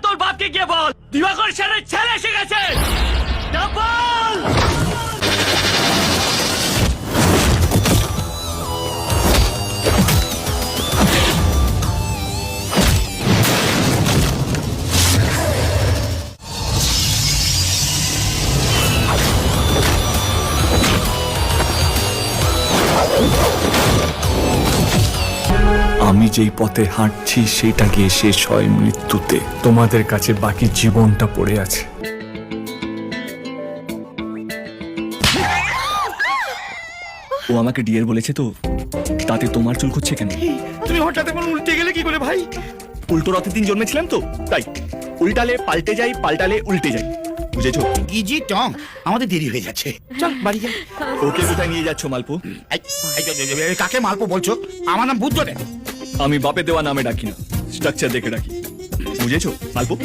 তোর বাপকে গিয়ে বল দিবাকর সেনের ছেলে এসে গেছে। না বল। আমি যেই পথে হাঁটছি সেটা গিয়ে শেষ হয় মৃত্যুতে। তোমাদের কাছে বাকি জীবনটা পড়ে আছে। ও আমাকে ডিয়ার বলেছে তো, তাতে তোমার চুল খুঁজছে কেন? তুমি হঠাৎ এখন উল্টে গেলে কি করে ভাই? উল্টো রথের দিন জন্মেছিলাম তো তাই। উল্টালে পাল্টে যাই, পাল্টালে উল্টে যাই, বুঝেছো? গিজি টং, আমাদের দেরি হয়ে যাচ্ছে, চল বাড়ি যাই। ওকে কোথায় নিয়ে যাচ্ছ মালপু? কাকে মালপো বলছো? আমার নাম বুদ্ধ দেব। আমি বাপে দেওয়া নামে ডাকি না, স্ট্রাকচার দেখে ডাকি, বুঝেছো মালপু?